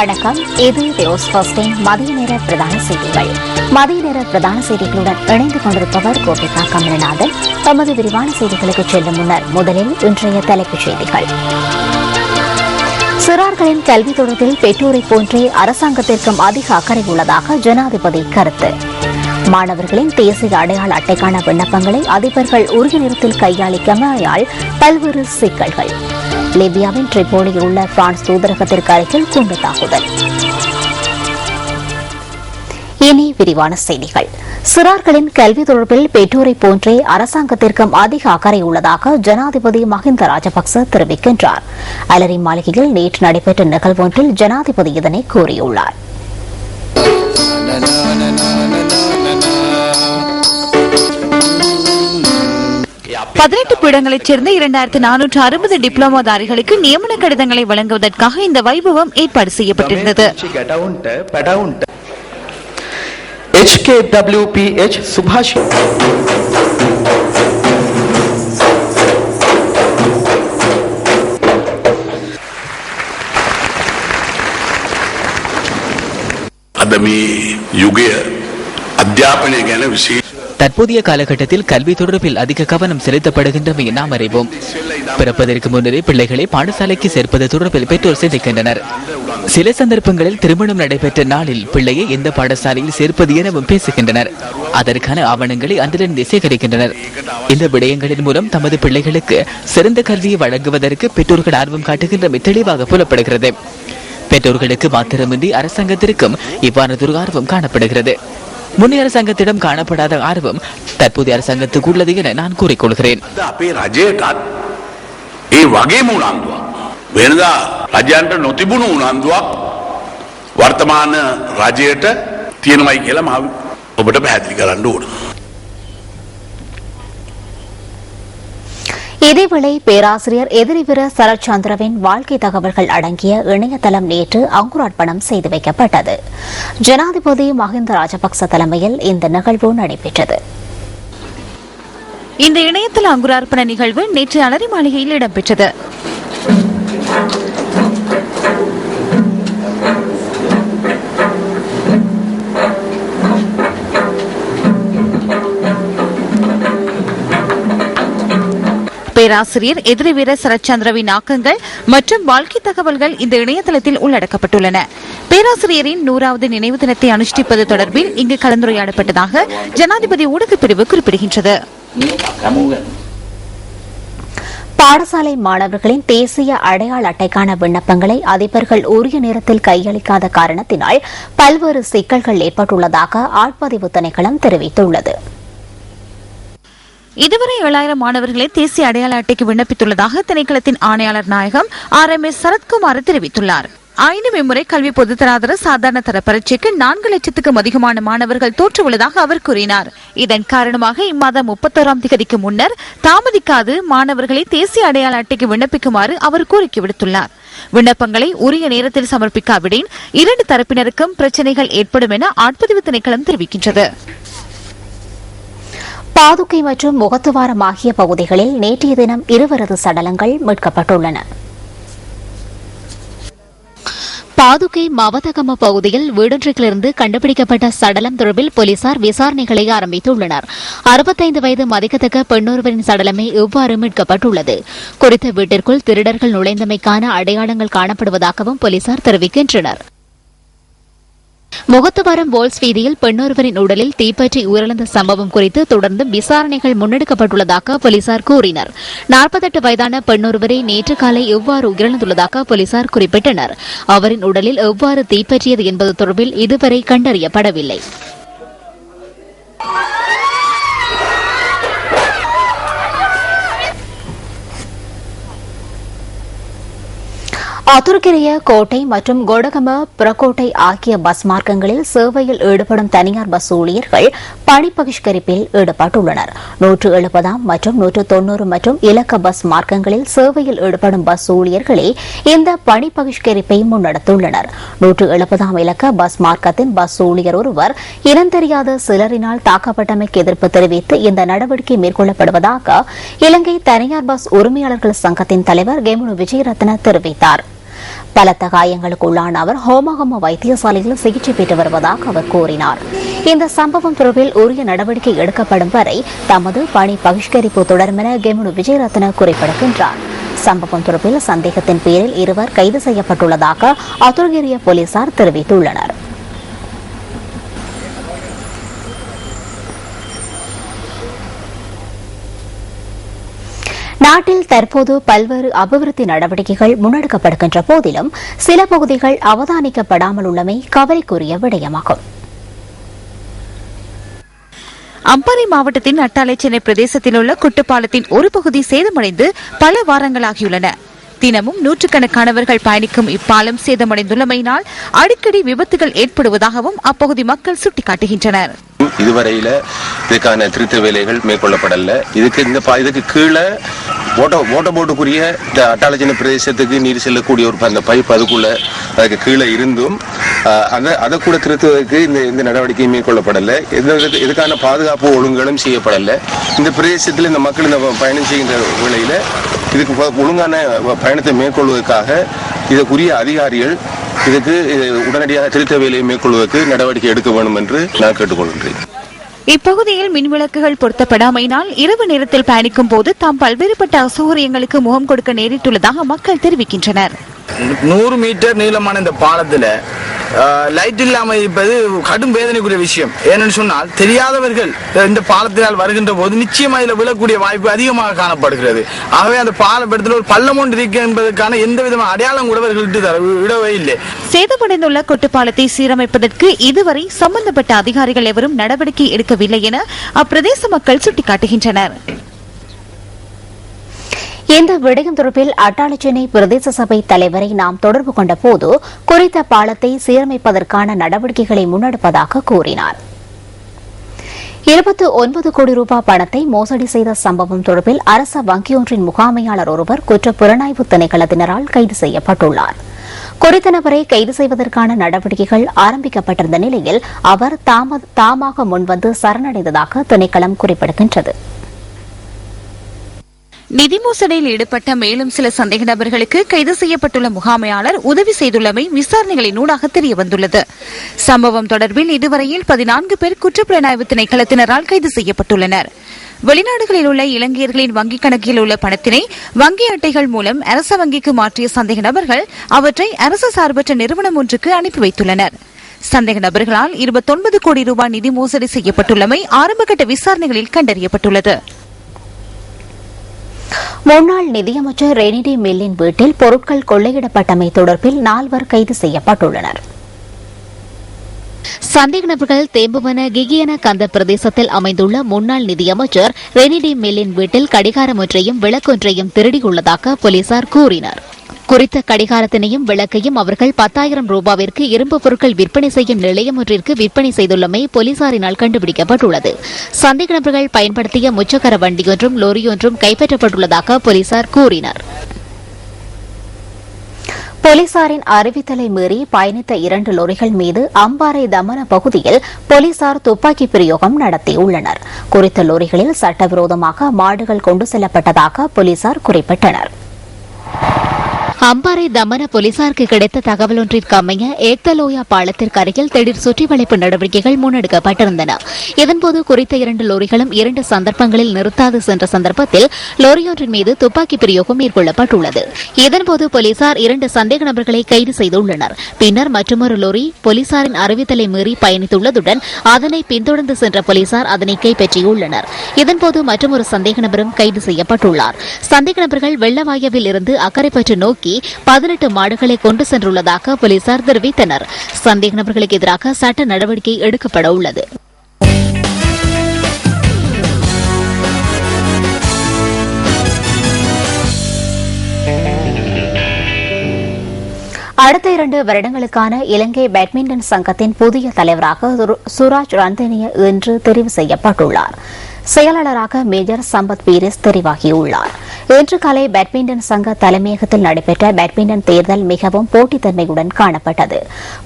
வணக்கம். இது நியூஸ் ஃபர்ஸ்டின் மதிய நேர பிரதான செய்திகள். மதிய நேர பிரதான செய்திகளுடன் இணைந்து கொண்டிருப்பவர் கோபிகா கமலநாதன். தமது விரிவான செய்திகளுக்கு செல்லும் முன்னர் முதலில் இன்றைய தலைப்புச் செய்திகள். சிறார்களின் கல்வி தொடர்பில் பெற்றோரை போன்றே அரசாங்கத்திற்கும் அதிக அக்கறை உள்ளதாக ஜனாதிபதி கருத்து. மாணவர்களின் தேசிய அடையாள அட்டைக்கான விண்ணப்பங்களை அதிபர்கள் உரிய நேரத்தில் கையாளிக்காமையால் பல்வேறு சிக்கல்கள். லிபியாவின் ட்ரிபோலியில் உள்ள பிரான்ஸ் தூதரகத்திற்கு அருகில் குண்டு தாக்குதல். இனி விரிவான செய்திகள். சிறார்களின் கல்வி தொடர்பில் பெற்றோரை போன்றே அரசாங்கத்திற்கும் அதிக அக்கறை உள்ளதாக ஜனாதிபதி மஹிந்த ராஜபக்ச தெரிவிக்கின்றார். அலரி மாளிகையில் நேற்று நடைபெற்ற நிகழ்வொன்றில் ஜனாதிபதி இதனை கூறியுள்ளார். 18 பீடங்களைச் சேர்ந்த 2460 டிப்ளோமாதாரிகளுக்கு நியமன கடிதங்களை வழங்குவதற்காக இந்த வைபவம் ஏற்பாடு செய்யப்பட்டிருந்தது. HKWPH சுபாஷ் අදමී යුගය අධ්‍යාපනය ගැන විශේෂ தற்போதைய காலகட்டத்தில் கல்வி தொடர்பில் அதிக கவனம் செலுத்தப்படுகின்றமை நாம் அறிவோம். பிறப்பதற்கு முன்னரே பிள்ளைகளை பாடசாலைக்கு சேர்ப்பது தொடர்பில் பெற்றோர் சிந்திக்கின்றனர். சில சந்தர்ப்பங்களில் திருமணம் நடைபெற்ற நாளில் பிள்ளையை எந்த பாடசாலையில் சேர்ப்பது எனவும் பேசுகின்றனர். அதற்கான ஆவணங்களை அன்றிலிருந்து சேகரிக்கின்றனர். இந்த விடயங்களின் மூலம் தமது பிள்ளைகளுக்கு சிறந்த கல்வியை வழங்குவதற்கு பெற்றோர்கள் ஆர்வம் காட்டுகின்றமை தெளிவாக புலப்படுகிறது. பெற்றோர்களுக்கு மாத்திரமின்றி அரசாங்கத்திற்கும் இவ்வாறு ஆர்வம் காணப்படுகிறது. முன்னைய அரசாங்கத்திடம் காணப்படாத ஆர்வம் தற்போதைய அரசாங்கத்துக்கு உள்ளது என நான் கூறிக்கொள்கிறேன். රජයන්ට නොතිබුණු උනන්දුවක් වර්තමාන රජයට තියෙනවයි කියලා මම ඔබට පැහැදිලි කරන්න ඕන. இதேவேளை பேராசிரியர் எதிரிவீர சரத்சந்திரவின் வாழ்க்கை தகவல்கள் அடங்கிய இணையதளம் நேற்று அங்குரார்ப்பணம் செய்து வைக்கப்பட்டது. ஜனாதிபதி மஹிந்த ராஜபக்ச தலைமையில் இந்த நிகழ்வு நடைபெற்றது. இந்த இணையதள அங்குரார்ப்பண நிகழ்வு நேற்று அலரி மாளிகையில் இடம்பெற்றது. பேராசிரியர் எதிரிவீர சரத்சந்திரவின் ஆக்கங்கள் மற்றும் வாழ்க்கை தகவல்கள் இந்த இணையதளத்தில் உள்ளடக்கப்பட்டுள்ளன. பேராசிரியரின் 100வது நினைவு தினத்தை அனுஷ்டிப்பது தொடர்பில் இங்கு கலந்துரையாடப்பட்டதாக ஜனாதிபதி ஊடகப் பிரிவு குறிப்பிடுகின்றது. பாடசாலை மாணவர்களின் தேசிய அடையாள அட்டைக்கான விண்ணப்பங்களை அதிபர்கள் உரிய நேரத்தில் கையளிக்காத காரணத்தினால் பல்வேறு சிக்கல்கள் ஏற்பட்டுள்ளதாக ஆட்பதிவு திணைக்களம் தெரிவித்துள்ளது. இதுவரை 7000 மாணவர்களை தேசிய அடையாள அட்டைக்கு விண்ணப்பித்துள்ளதாக திணைக்களத்தின் ஆணையாளர் நாயகம் RMS சரத்குமார் தெரிவித்துள்ளார். ஆயினும் இம்முறை கல்வி பொதுத்தராதர சாதாரண தர பரீட்சைக்கு 4 லட்சத்துக்கும் அதிகமான மாணவர்கள் தோற்றுள்ளதாக அவர் கூறினார். இதன் காரணமாக இம்மாதம் 31ஆம் தேதிக்கு முன்னர் தாமதிக்காது மாணவர்களை தேசிய அடையாள அட்டைக்கு விண்ணப்பிக்குமாறு அவர் கோரிக்கை விடுத்துள்ளார். விண்ணப்பங்களை உரிய நேரத்தில் சமர்ப்பிக்காவிடின் 2 தரப்பினருக்கும் பிரச்சினைகள் ஏற்படும் என ஆட்பதிவு திணைக்களம் தெரிவிக்கின்றது. பாதுகை மற்றும் முகத்துவாரம் ஆகிய பகுதிகளில் நேற்றைய தினம் 2 சடலங்கள் மீட்கப்பட்டுள்ளன. பாதுகை மவதகம பகுதியில் வீடொன்றிலிருந்து கண்டுபிடிக்கப்பட்ட சடலம் தொடர்பில் போலீசார் விசாரணைகளை ஆரம்பித்துள்ளனர். 65 வயது மதிக்கத்தக்க பெண்ணொருவரின் சடலமே இவ்வாறு மீட்கப்பட்டுள்ளது. குறித்த வீட்டிற்குள் திருடர்கள் நுழைந்தமைக்கான அடையாளங்கள் காணப்படுவதாகவும் போலீசார் தெரிவிக்கின்றனர். முகத்துவாரம் போல்ஸ் வீதியில் பெண்ணொருவரின் உடலில் தீப்பற்றி உயிரிழந்த சம்பவம் குறித்து தொடர்ந்து விசாரணைகள் முன்னெடுக்கப்பட்டுள்ளதாக போலீசார் கூறினர். 48 வயதான பெண்ணொருவரை நேற்று காலை எவ்வாறு உயிரிழந்துள்ளதாக போலீசார் குறிப்பிட்டனர். அவரின் உடலில் எவ்வாறு தீப்பற்றியது என்பது தொடர்பில் இதுவரை கண்டறியப்படவில்லை. அதுர்கிரிய கோட்டை மற்றும் கொடகம புறக்கோட்டை ஆகிய பஸ் மார்க்கங்களில் சேவையில் ஈடுபடும் தனியார் பஸ் ஊழியர்கள் பணி பகிஷ்கரிப்பில் ஈடுபட்டுள்ளனர். 170 மற்றும் 190 மற்றும் இலக்க பஸ் மார்க்கங்களில் சேவையில் ஈடுபடும் பஸ் ஊழியர்களே இந்த பணி பகிஷ்கரிப்பை முன்னெடுத்துள்ளனர். 170 இலக்க பஸ் மார்க்கத்தின் பஸ் ஊழியர் ஒருவர் இனந்தெரியாத சிலரினால் தாக்கப்பட்டமைக்கு எதிர்ப்பு தெரிவித்து இந்த நடவடிக்கை மேற்கொள்ளப்படுவதாக இலங்கை தனியார் பஸ் உரிமையாளர்கள் சங்கத்தின் தலைவர் கெமுனு விஜயரத்ன தெரிவித்தார். பலத்த காயங்களுக்கு உள்ளான அவர் ஹோமகம வைத்தியசாலையில் சிகிச்சை பெற்று வருவதாக அவர் கூறினார். இந்த சம்பவம் தொடர்பில் உரிய நடவடிக்கை எடுக்கப்படும் வரை தமது பணி பகிஷ்கரிப்பு தொடரும் என கெமுனு விஜயரத்ன குறிப்பிடுகின்றார். சம்பவம் தொடர்பில் சந்தேகத்தின் பேரில் இருவர் கைது செய்யப்பட்டுள்ளதாக அத்துர்கிரிய போலீசார் தெரிவித்துள்ளனர். நாட்டில் தற்போது பல்வேறு அபிவிருத்தி நடவடிக்கைகள் முன்னெடுக்கப்படுகின்ற போதிலும் சில பகுதிகள் அவதானிக்கப்படாமல் உள்ளமை கவலைக்குரிய விடயமாகும். அம்பாறை மாவட்டத்தின் அட்டாளை சென்னை பிரதேசத்தில் உள்ள குட்டுப்பாலத்தின் ஒரு பகுதி சேதமடைந்து பல வாரங்களாகியுள்ளன. தினமும் நூற்றுக்கணக்கானவர்கள் பயணிக்கும் இப்பாலம் சேதமடைந்துள்ளமையினால் அடிக்கடி விபத்துகள் ஏற்படுவதாகவும் அப்பகுதி மக்கள் சுட்டிக்காட்டுகின்றனர். இதுவரையில இதுக்கான திருத்த வேலைகள் மேற்கொள்ளப்படல. இதுக்கு கீழே ஓட்ட போட்டுக்குரிய இந்த அட்டாளச்சின பிரதேசத்துக்கு நீர் செல்லக்கூடிய ஒரு அந்த பைப் அதுக்கு கீழே இருந்தும் அதை கூட திருத்துவதற்கு இந்த நடவடிக்கை மேற்கொள்ளப்படல. இதுக்கான பாதுகாப்பு ஒழுங்குகளும் செய்யப்படல. இந்த பிரதேசத்தில் இந்த மக்கள் இந்த பயணம் செய்கின்ற வேளையில இதுக்கு ஒழுங்கான பயணத்தை மேற்கொள்வதற்காக இதற்குரிய அதிகாரிகள் இதுக்கு உடனடியாக திருத்த வேலையை மேற்கொள்வதற்கு நடவடிக்கை எடுக்க வேண்டும் என்று நான் கேட்டுக்கொள்கின்றேன். இப்பகுதியில் மின்விளக்குகள் பொருத்தப்படாமையினால் இரவு நேரத்தில் பயணிக்கும் போது தாம் பல்வேறுபட்ட அசௌகரியங்களுக்கு முகம் கொடுக்க நேரிட்டுள்ளதாக மக்கள் தெரிவிக்கின்றனர். 100 மீட்டர் நீளமான இந்த பாலத்துல லைட் இல்லாமல் இருப்பது கடும் வேதனைக்குரிய விஷயம். ஏனென்று சொன்னால் தெரியாதவர்கள் இந்த பாலத்தினால் வருகின்ற போது நிச்சயமா இதில் விழக்கூடிய வாய்ப்பு அதிகமாக காணப்படுகிறது. ஆகவே அந்த பாலப்படத்தில் ஒரு பள்ளம் ஒன்று இருக்கு என்பதற்கான எந்த விதமான அடையாளம் கூட விடவே இல்லை. சேதமடைந்துள்ள கொட்டுப்பாலத்தை சீரமைப்பதற்கு இதுவரை சம்பந்தப்பட்ட அதிகாரிகள் எவரும் நடவடிக்கை எடுக்கவில்லை என அப்பிரதேச மக்கள் சுட்டிக்காட்டுகின்றனர். இந்த விடயம் தொடர்பில் அட்டாளை சென்னை பிரதேச சபை தலைவரை நாம் தொடர்பு கொண்ட போது குறித்த பாலத்தை சீரமைப்பதற்கான நடவடிக்கைகளை முன்னெடுப்பதாக கூறினார். 29 கோடி ரூபாய் பணத்தை மோசடி செய்த சம்பவம் தொடர்பில் அரச வங்கியொன்றின் முகாமையாளர் ஒருவர் குற்ற புலனாய்வு திணைக்களத்தினரால் கைது செய்யப்பட்டுள்ளார். குறித்த நபரை கைது செய்வதற்கான நடவடிக்கைகள் ஆரம்பிக்கப்பட்டிருந்த நிலையில் அவர் தாமாக முன்வந்து சரணடைந்ததாக திணைக்களம் குறிப்பிடுகின்றது. நிதி மோசடியில் ஈடுபட்ட மேலும் சில சந்தேக நபர்களுக்கு கைது செய்யப்பட்டுள்ள முகாமையாளர் உதவி செய்துள்ளமை விசாரணைகளினூடாக தெரியவந்துள்ளது. சம்பவம் தொடர்பில் இதுவரையில் 14 பேர் குற்றப்புலனாய்வு திணைக்களத்தினரால் கைது செய்யப்பட்டுள்ளனர். வெளிநாடுகளில் உள்ள இலங்கையர்களின் வங்கிக் கணக்கில் உள்ள பணத்தினை வங்கி அட்டைகள் மூலம் அரச வங்கிக்கு மாற்றிய சந்தேக நபர்கள் அவற்றை அரசு சார்பற்ற நிறுவனம் ஒன்றுக்கு அனுப்பி வைத்துள்ளனர். சந்தேக நபர்களால் 29 கோடி ரூபாய் நிதி மோசடி செய்யப்பட்டுள்ளமை ஆரம்பகட்ட விசாரணைகளில் கண்டறியப்பட்டுள்ளது. முன்னாள் நிதியமைச்சர் ரெனிடி மில்லின் வீட்டில் பொருட்கள் கொள்ளையிடப்பட்டமை தொடர்பில் 4 கைது செய்யப்பட்டுள்ளனர். சந்தேக நபர்கள் தேம்புவன கிகியன கந்த பிரதேசத்தில் அமைந்துள்ள முன்னாள் நிதியமைச்சர் ரெனிடி மில்லின் வீட்டில் கடிகாரம் ஒன்றையும் விளக்கொன்றையும் திருடியுள்ளதாக போலீசார் கூறினர். குறித்த கடிகாரத்தினையும் விளக்கையும் அவர்கள் 10,000 ரூபாவிற்கு இரும்பு பொருட்கள் விற்பனை செய்யும் நிலையம் ஒன்றிற்கு விற்பனை செய்துள்ளமை போலீசாரினால் கண்டுபிடிக்கப்பட்டுள்ளது. சந்தேக நபர்கள் பயன்படுத்திய முச்சக்கர வண்டியொன்றும் லோரியொன்றும் கைப்பற்றப்பட்டுள்ளதாக போலீசார் கூறினர். போலீசாரின் அறிவித்தலை மீறி பயணித்த 2 லோரிகள் மீது அம்பாறை தமன பகுதியில் போலீசார் துப்பாக்கி பிரயோகம் நடத்தியுள்ளனர். குறித்த லோரிகளில் சட்டவிரோதமாக மாடுகள் கொண்டு செல்லப்பட்டதாக போலீசார் குறிப்பிட்டனர். அம்பாறை தமன போலீசாருக்கு கிடைத்த தகவல் ஒன்றிற்கு அமைய ஏக்தலோயா பாலத்திற்கு அருகில் திடீர் சுற்றி வளைப்பு நடவடிக்கைகள் முன்னெடுக்கப்பட்டிருந்தன. இதன்போது குறித்த 2 லோரிகளும் 2 சந்தர்ப்பங்களில் நிறுத்தாது சென்ற சந்தர்ப்பத்தில் லோரியொன்றின் மீது துப்பாக்கி பிரயோகம் மேற்கொள்ளப்பட்டுள்ளது. இதன்போது போலீசார் 2 சந்தேக நபர்களை கைது செய்துள்ளனர். பின்னர் மற்றொரு லோரி போலீசாரின் அறிவித்தலை மீறி பயணித்துள்ளதுடன் அதனை பின்தொடர்ந்து சென்ற போலீசார் அதனை கைப்பற்றியுள்ளனர். இதன்போது மற்றொரு சந்தேக நபரும் கைது செய்யப்பட்டுள்ளார். சந்தேக நபர்கள் வெள்ளவாயவில் இருந்து அக்கரைப்பற்று நோக்கி 18 மாடுகளை கொண்டு சென்றுள்ளதாக போலீசார் தெரிவித்தனர். சந்தேக நபர்களுக்கு எதிராக சட்ட நடவடிக்கை எடுக்கப்பட உள்ளது. அடுத்த 2 வருடங்களுக்கான இலங்கை பேட்மிண்டன் சங்கத்தின் புதிய தலைவராக சுராஜ் ரந்தனிய இன்று தெரிவு செய்யப்பட்டுள்ளார். செயலாளராக மேஜர் சம்பத் பீரிஸ் தெரிவாகியுள்ளார். இன்று காலை பேட்மிண்டன் சங்க தலைமையகத்தில் நடைபெற்ற பேட்மிண்டன் தேர்தல் மிகவும் போட்டித்தன்மையுடன் காணப்பட்டது.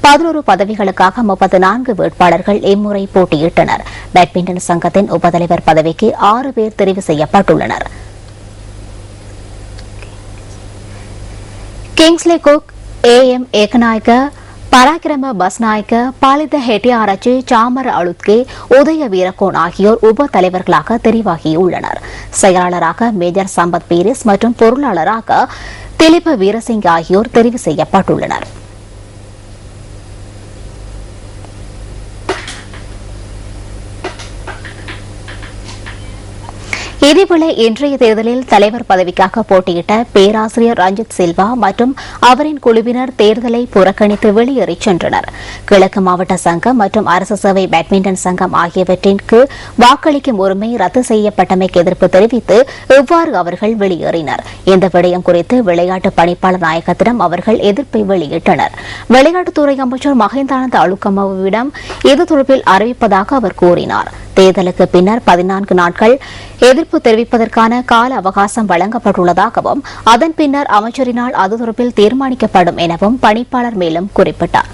11 பதவிகளுக்காக 34 வேட்பாளர்கள் இம்முறை போட்டியிட்டனர். பேட்மிண்டன் சங்கத்தின் உபதலைவர் பதவிக்கு 6 பேர் தெரிவு செய்யப்பட்டுள்ளனர். கிங்ஸ்லே குக் AM ಏಕನಾಯಕ பராக்கிரம பஸ்நாயக்க பாலித ஹெட்டியாராச்சி சாமர அழுத்கே உதய வீரகோன் ஆகியோர் உப தலைவர்களாக தெரிவாகியுள்ளனர். செயலாளராக மேஜர் சம்பத் பீரிஸ் மற்றும் பொருளாளராக திலிப வீரசிங் ஆகியோர் தெரிவு செய்யப்பட்டுள்ளனர். இதேவேளை இன்றைய தேர்தலில் தலைவர் பதவிக்காக போட்டியிட்ட பேராசிரியர் ரஞ்சித் சில்வா மற்றும் அவரின் குழுவினர் தேர்தலை புறக்கணித்து வெளியேறிச் சென்றனர். கிழக்கு மாவட்ட சங்கம் மற்றும் அரசு சேவை பேட்மிண்டன் சங்கம் ஆகியவற்றிற்கு வாக்களிக்கும் உரிமை ரத்து செய்யப்பட்டமைக்கு எதிர்ப்பு தெரிவித்து இவ்வாறு அவர்கள் வெளியேறினர். இந்த விடயம் குறித்து விளையாட்டு பணிப்பாளர் நாயகத்திடம் அவர்கள் எதிர்ப்பை வெளியிட்டனர். விளையாட்டுத்துறை அமைச்சர் மஹிந்தானந்த அலுக்கமவிடம் இது தொடர்பில் அறிவிப்பதாக அவர் கூறினார். தேர்தலுக்கு பின்னர் 14 நாட்கள் எதிர்ப்பு தெரிவிப்பதற்கான கால அவகாசம் வழங்கப்பட்டுள்ளதாகவும் அதன் பின்னர் அமைச்சரினால் அது தொடர்பில் தீர்மானிக்கப்படும் எனவும் பணிப்பாளர் மேலும் குறிப்பிட்டார்.